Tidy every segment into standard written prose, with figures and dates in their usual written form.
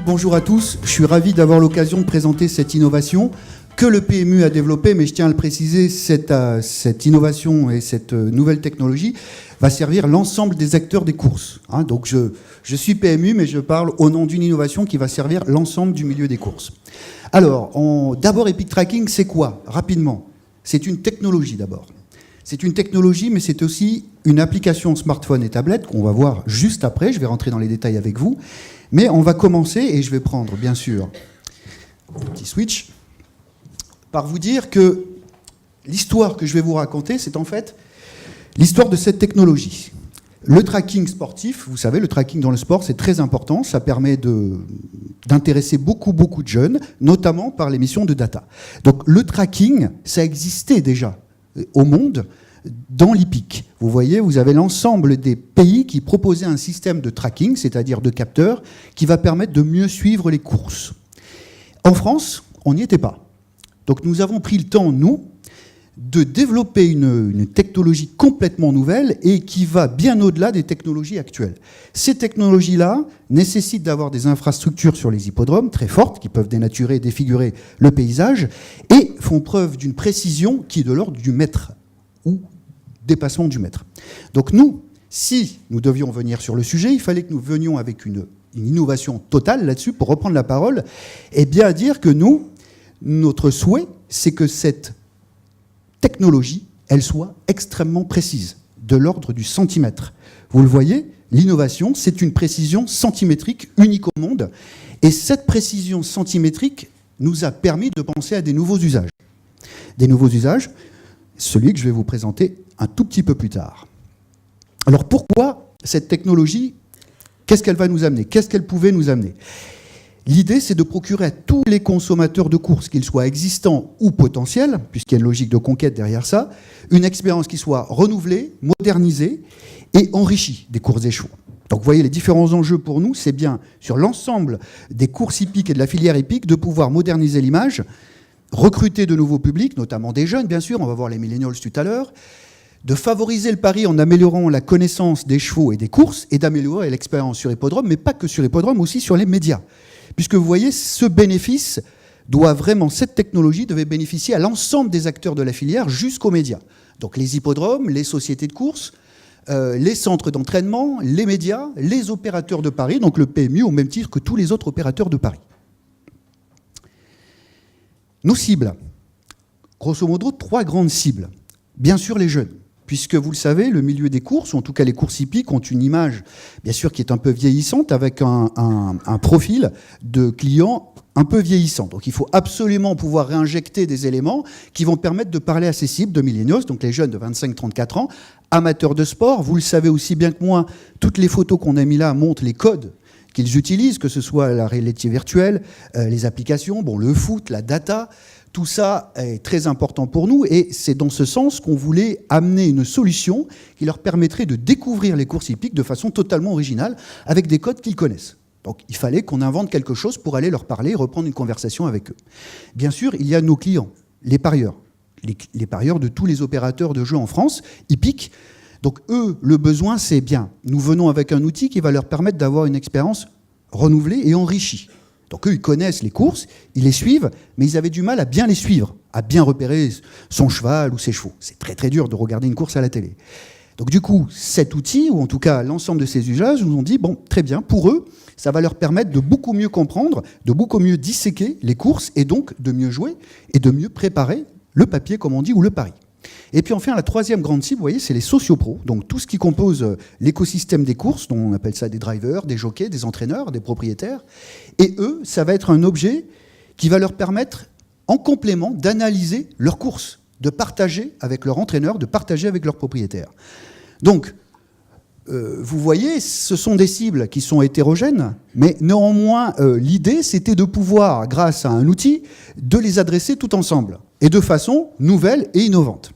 bonjour à tous. Je suis ravi d'avoir l'occasion de présenter cette innovation que le PMU a développée, mais je tiens à le préciser, cette innovation et cette nouvelle technologie va servir l'ensemble des acteurs des courses. Donc je suis PMU, mais je parle au nom d'une innovation qui va servir l'ensemble du milieu des courses. Alors, d'abord, Epic Tracking, c'est quoi? Rapidement, c'est une technologie d'abord. C'est une technologie, mais c'est aussi une application smartphone et tablette qu'on va voir juste après. Je vais rentrer dans les détails avec vous. Mais on va commencer, et je vais prendre, bien sûr, un petit switch, par vous dire que l'histoire que je vais vous raconter, c'est en fait l'histoire de cette technologie. Le tracking sportif, vous savez, le tracking dans le sport, c'est très important. Ça permet d'intéresser beaucoup de jeunes, notamment par l'émission de data. Donc le tracking, ça existait déjà au monde dans l'hippique. Vous voyez, vous avez l'ensemble des pays qui proposaient un système de tracking, c'est-à-dire de capteurs, qui va permettre de mieux suivre les courses. En France, on n'y était pas. Donc nous avons pris le temps, nous, de développer une technologie complètement nouvelle et qui va bien au-delà des technologies actuelles. Ces technologies-là nécessitent d'avoir des infrastructures sur les hippodromes très fortes, qui peuvent dénaturer, défigurer le paysage, et font preuve d'une précision qui est de l'ordre du mètre, ou dépassement du mètre. Donc nous, si nous devions venir sur le sujet, il fallait que nous venions avec une innovation totale là-dessus, pour reprendre la parole, et bien dire que nous, notre souhait, c'est que cette technologie, elle soit extrêmement précise, de l'ordre du centimètre. Vous le voyez, l'innovation, c'est une précision centimétrique unique au monde, et cette précision centimétrique nous a permis de penser à des nouveaux usages. Des nouveaux usages, celui que je vais vous présenter un tout petit peu plus tard. Alors pourquoi cette technologie, qu'est-ce qu'elle va nous amener? Qu'est-ce qu'elle pouvait nous amener? L'idée, c'est de procurer à tous les consommateurs de courses, qu'ils soient existants ou potentiels, puisqu'il y a une logique de conquête derrière ça, une expérience qui soit renouvelée, modernisée et enrichie des courses des chevaux. Donc vous voyez, les différents enjeux pour nous, c'est bien sur l'ensemble des courses hippiques et de la filière hippique de pouvoir moderniser l'image, recruter de nouveaux publics, notamment des jeunes, bien sûr, on va voir les millennials tout à l'heure, de favoriser le pari en améliorant la connaissance des chevaux et des courses, et d'améliorer l'expérience sur hippodrome, mais pas que sur hippodrome, aussi sur les médias. Puisque vous voyez, ce bénéfice cette technologie devait bénéficier à l'ensemble des acteurs de la filière jusqu'aux médias. Donc les hippodromes, les sociétés de courses, les centres d'entraînement, les médias, les opérateurs de paris, donc le PMU au même titre que tous les autres opérateurs de paris. Nos cibles, grosso modo, 3 grandes cibles. Bien sûr, les jeunes, puisque vous le savez, le milieu des courses, ou en tout cas les courses hippiques, ont une image, bien sûr, qui est un peu vieillissante, avec un profil de clients un peu vieillissant. Donc il faut absolument pouvoir réinjecter des éléments qui vont permettre de parler à ces cibles de millennials, donc les jeunes de 25-34 ans, amateurs de sport. Vous le savez aussi bien que moi, toutes les photos qu'on a mis là montrent les codes qu'ils utilisent, que ce soit la réalité virtuelle, les applications, le foot, la data. Tout ça est très important pour nous et c'est dans ce sens qu'on voulait amener une solution qui leur permettrait de découvrir les courses hippiques de façon totalement originale avec des codes qu'ils connaissent. Donc il fallait qu'on invente quelque chose pour aller leur parler et reprendre une conversation avec eux. Bien sûr, il y a nos clients, les parieurs. Les parieurs de tous les opérateurs de jeux en France, hippiques. Donc eux, le besoin, c'est bien. Nous venons avec un outil qui va leur permettre d'avoir une expérience renouvelée et enrichie. Donc eux, ils connaissent les courses, ils les suivent, mais ils avaient du mal à bien les suivre, à bien repérer son cheval ou ses chevaux. C'est très dur de regarder une course à la télé. Donc du coup, cet outil, ou en tout cas l'ensemble de ces usages, nous ont dit, très bien, pour eux, ça va leur permettre de beaucoup mieux comprendre, de beaucoup mieux disséquer les courses, et donc de mieux jouer, et de mieux préparer le papier, comme on dit, ou le pari. Et puis enfin, la 3e grande cible, vous voyez, c'est les sociopros, donc tout ce qui compose l'écosystème des courses, dont on appelle ça des drivers, des jockeys, des entraîneurs, des propriétaires. Et eux, ça va être un objet qui va leur permettre, en complément, d'analyser leurs courses, de partager avec leur entraîneur, de partager avec leurs propriétaires. Donc, vous voyez, ce sont des cibles qui sont hétérogènes, mais néanmoins, l'idée, c'était de pouvoir, grâce à un outil, de les adresser tout ensemble, et de façon nouvelle et innovante.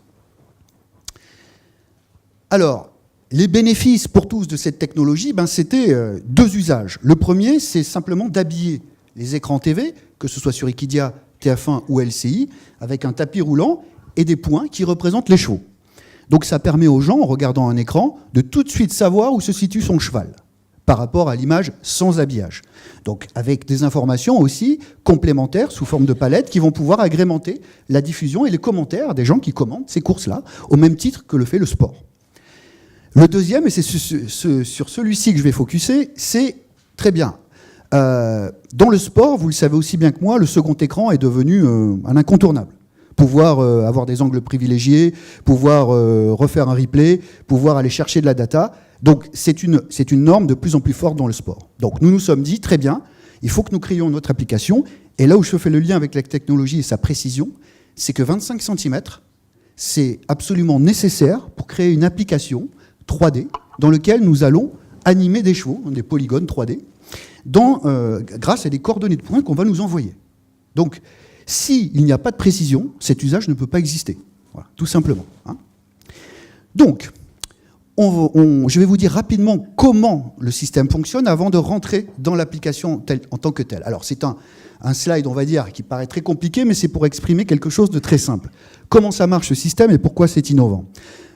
Alors, les bénéfices pour tous de cette technologie, c'était 2 usages. Le premier, c'est simplement d'habiller les écrans TV, que ce soit sur Equidia, TF1 ou LCI, avec un tapis roulant et des points qui représentent les chevaux. Donc ça permet aux gens, en regardant un écran, de tout de suite savoir où se situe son cheval. par rapport à l'image sans habillage. Donc avec des informations aussi complémentaires sous forme de palettes qui vont pouvoir agrémenter la diffusion et les commentaires des gens qui commandent ces courses-là, au même titre que le fait le sport. Le deuxième, et c'est sur celui-ci que je vais focuser, c'est très bien. Dans le sport, vous le savez aussi bien que moi, le second écran est devenu un incontournable. Pouvoir avoir des angles privilégiés, pouvoir refaire un replay, pouvoir aller chercher de la data. Donc c'est une norme de plus en plus forte dans le sport. Donc nous nous sommes dit, très bien, il faut que nous créions notre application. Et là où je fais le lien avec la technologie et sa précision, c'est que 25 cm, c'est absolument nécessaire pour créer une application 3D dans laquelle nous allons animer des chevaux, des polygones 3D, grâce à des coordonnées de points qu'on va nous envoyer. Donc, s'il n'y a pas de précision, cet usage ne peut pas exister. Voilà, tout simplement. Hein. Donc, je vais vous dire rapidement comment le système fonctionne avant de rentrer dans l'application en tant que telle. Alors, c'est un slide, on va dire, qui paraît très compliqué, mais c'est pour exprimer quelque chose de très simple. Comment ça marche ce système et pourquoi c'est innovant ?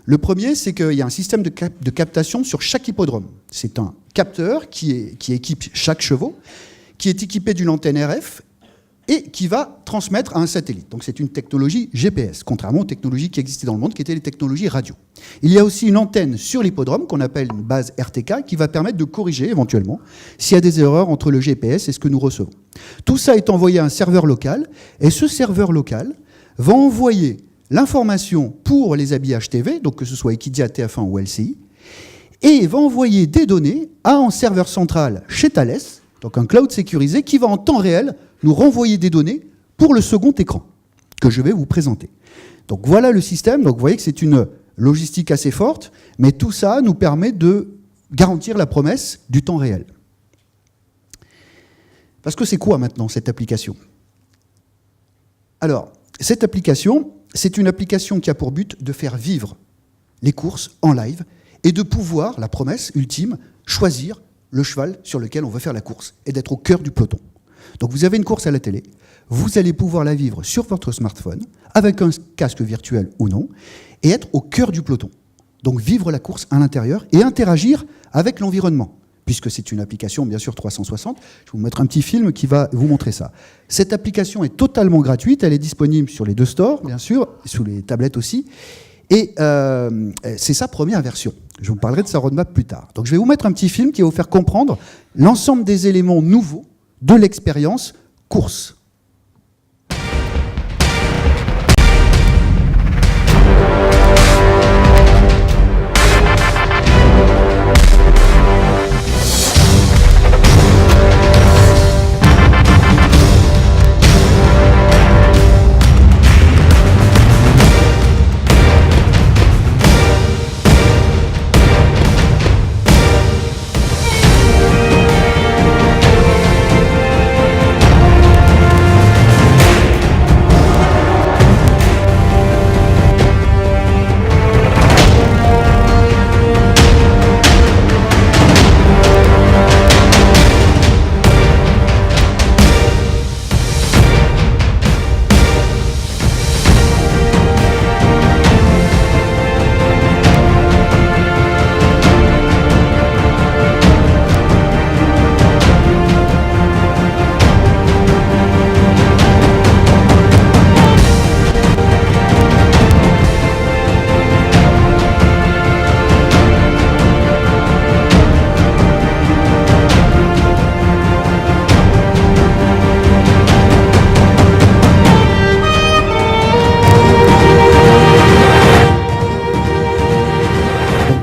Le premier, c'est qu'il y a un système de captation sur chaque hippodrome. C'est un capteur qui équipe chaque chevaux, qui est équipé d'une antenne RF et qui va transmettre à un satellite. Donc c'est une technologie GPS, contrairement aux technologies qui existaient dans le monde, qui étaient les technologies radio. Il y a aussi une antenne sur l'hippodrome qu'on appelle une base RTK qui va permettre de corriger éventuellement s'il y a des erreurs entre le GPS et ce que nous recevons. Tout ça est envoyé à un serveur local et ce serveur local va envoyer l'information pour les habillages TV, donc que ce soit Equidia, TF1 ou LCI, et va envoyer des données à un serveur central chez Thales, donc un cloud sécurisé, qui va en temps réel nous renvoyer des données pour le second écran, que je vais vous présenter. Donc voilà le système, donc vous voyez que c'est une logistique assez forte, mais tout ça nous permet de garantir la promesse du temps réel. Parce que c'est quoi maintenant cette application ? Alors, cette application, c'est une application qui a pour but de faire vivre les courses en live et de pouvoir, la promesse ultime, choisir le cheval sur lequel on veut faire la course et d'être au cœur du peloton. Donc vous avez une course à la télé, vous allez pouvoir la vivre sur votre smartphone, avec un casque virtuel ou non, et être au cœur du peloton. Donc vivre la course à l'intérieur et interagir avec l'environnement, puisque c'est une application bien sûr 360. Je vais vous mettre un petit film qui va vous montrer ça. Cette application est totalement gratuite, elle est disponible sur les deux stores, bien sûr, sous les tablettes aussi, et c'est sa première version. Je vous parlerai de sa roadmap plus tard. Donc je vais vous mettre un petit film qui va vous faire comprendre l'ensemble des éléments nouveaux de l'expérience course.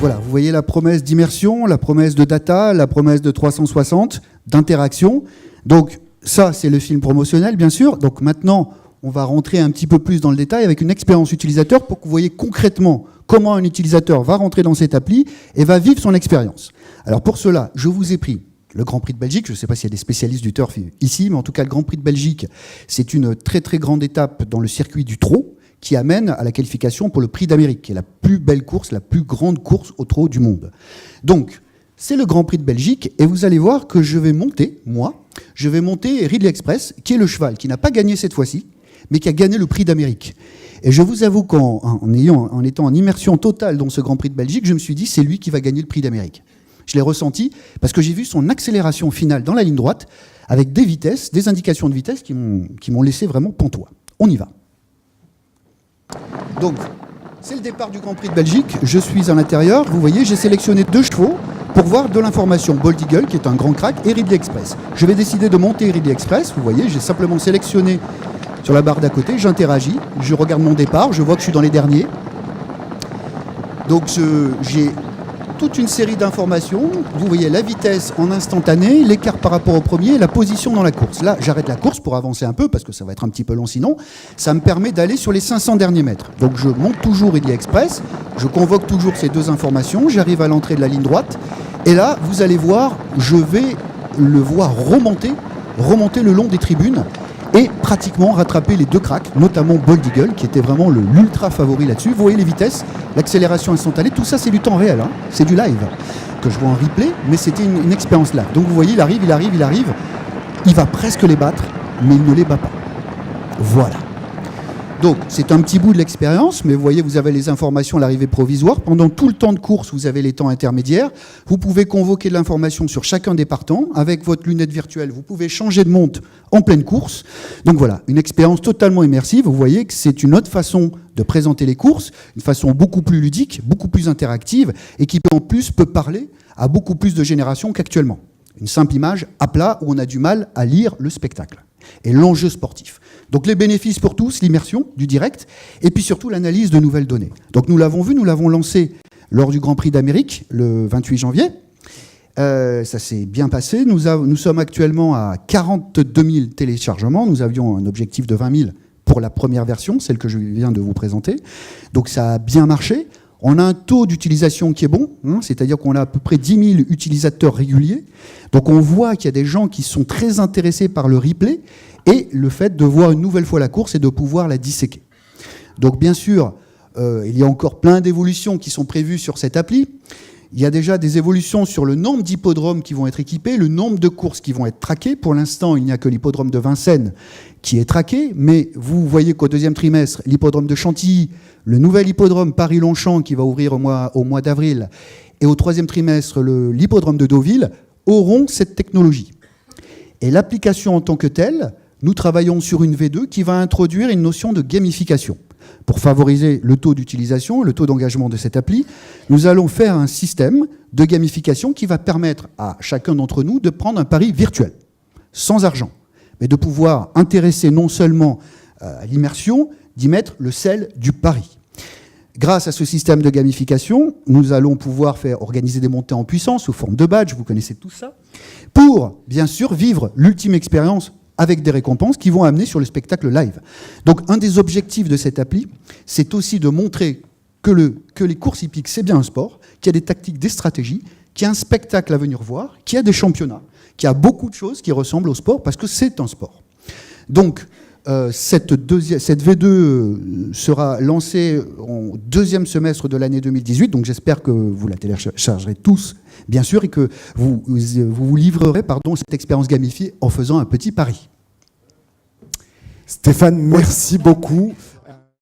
Vous voyez la promesse d'immersion, la promesse de data, la promesse de 360, d'interaction. Donc ça, c'est le film promotionnel, bien sûr. Donc maintenant, on va rentrer un petit peu plus dans le détail avec une expérience utilisateur pour que vous voyez concrètement comment un utilisateur va rentrer dans cette appli et va vivre son expérience. Alors pour cela, je vous ai pris le Grand Prix de Belgique. Je ne sais pas s'il y a des spécialistes du turf ici, mais en tout cas, le Grand Prix de Belgique, c'est une très très grande étape dans le circuit du trot, qui amène à la qualification pour le Prix d'Amérique, qui est la plus belle course, la plus grande course au trot du monde. Donc, c'est le Grand Prix de Belgique, et vous allez voir que je vais monter Ridley Express, qui est le cheval qui n'a pas gagné cette fois-ci, mais qui a gagné le Prix d'Amérique. Et je vous avoue qu'en étant en immersion totale dans ce Grand Prix de Belgique, je me suis dit, c'est lui qui va gagner le Prix d'Amérique. Je l'ai ressenti parce que j'ai vu son accélération finale dans la ligne droite avec des vitesses, des indications de vitesse qui m'ont laissé vraiment pantois. On y va. Donc, c'est le départ du Grand Prix de Belgique. Je suis à l'intérieur. Vous voyez, j'ai sélectionné 2 chevaux pour voir de l'information. Bold Eagle, qui est un grand crack, et Ridley Express. Je vais décider de monter Ridley Express. Vous voyez, j'ai simplement sélectionné sur la barre d'à côté. J'interagis. Je regarde mon départ. Je vois que je suis dans les derniers. Donc, j'ai toute une série d'informations. Vous voyez la vitesse en instantané, l'écart par rapport au premier, la position dans la course. Là, j'arrête la course pour avancer un peu, parce que ça va être un petit peu long sinon. Ça me permet d'aller sur les 500 derniers mètres. Donc je monte toujours Ridley Express, je convoque toujours ces 2 informations, j'arrive à l'entrée de la ligne droite, et là, vous allez voir, je vais le voir remonter le long des tribunes, et pratiquement rattraper les 2 cracks, notamment Bold Eagle, qui était vraiment l'ultra favori là-dessus. Vous voyez les vitesses, l'accélération instantanée, tout ça c'est du temps réel, hein. C'est du live, que je vois en replay, mais c'était une expérience là. Donc vous voyez, il arrive, il va presque les battre, mais il ne les bat pas. Voilà. Donc c'est un petit bout de l'expérience, mais vous voyez, vous avez les informations à l'arrivée provisoire. Pendant tout le temps de course, vous avez les temps intermédiaires. Vous pouvez convoquer de l'information sur chacun des partants. Avec votre lunette virtuelle, vous pouvez changer de monte en pleine course. Donc voilà, une expérience totalement immersive. Vous voyez que c'est une autre façon de présenter les courses, une façon beaucoup plus ludique, beaucoup plus interactive, et qui en plus peut parler à beaucoup plus de générations qu'actuellement. Une simple image à plat où on a du mal à lire le spectacle. Et l'enjeu sportif. Donc les bénéfices pour tous, l'immersion du direct, et puis surtout l'analyse de nouvelles données. Donc nous l'avons vu, nous l'avons lancé lors du Grand Prix d'Amérique, le 28 janvier. Ça s'est bien passé. Nous sommes actuellement à 42 000 téléchargements. Nous avions un objectif de 20 000 pour la première version, celle que je viens de vous présenter. Donc ça a bien marché. On a un taux d'utilisation qui est bon, hein, c'est-à-dire qu'on a à peu près 10 000 utilisateurs réguliers. Donc on voit qu'il y a des gens qui sont très intéressés par le replay et le fait de voir une nouvelle fois la course et de pouvoir la disséquer. Donc bien sûr, il y a encore plein d'évolutions qui sont prévues sur cette appli. Il y a déjà des évolutions sur le nombre d'hippodromes qui vont être équipés, le nombre de courses qui vont être traquées. Pour l'instant, il n'y a que l'hippodrome de Vincennes qui est traqué, mais vous voyez qu'au 2e trimestre, l'hippodrome de Chantilly, le nouvel hippodrome Paris-Longchamp qui va ouvrir au mois d'avril, et au 3e trimestre, l'hippodrome de Deauville, auront cette technologie. Et l'application en tant que telle, nous travaillons sur une V2 qui va introduire une notion de gamification. Pour favoriser le taux d'utilisation, le taux d'engagement de cette appli, nous allons faire un système de gamification qui va permettre à chacun d'entre nous de prendre un pari virtuel, sans argent, mais de pouvoir intéresser non seulement à l'immersion, d'y mettre le sel du pari. Grâce à ce système de gamification, nous allons pouvoir organiser des montées en puissance sous forme de badge, vous connaissez tout ça, pour, bien sûr, vivre l'ultime expérience avec des récompenses qui vont amener sur le spectacle live. Donc un des objectifs de cette appli, c'est aussi de montrer que les courses hippiques, c'est bien un sport, qu'il y a des tactiques, des stratégies, qu'il y a un spectacle à venir voir, qu'il y a des championnats, qu'il y a beaucoup de choses qui ressemblent au sport parce que c'est un sport. Donc cette V2 sera lancée au 2e semestre de l'année 2018, donc j'espère que vous la téléchargerez tous, bien sûr, et que vous livrerez cette expérience gamifiée en faisant un petit pari. Stéphane, merci beaucoup.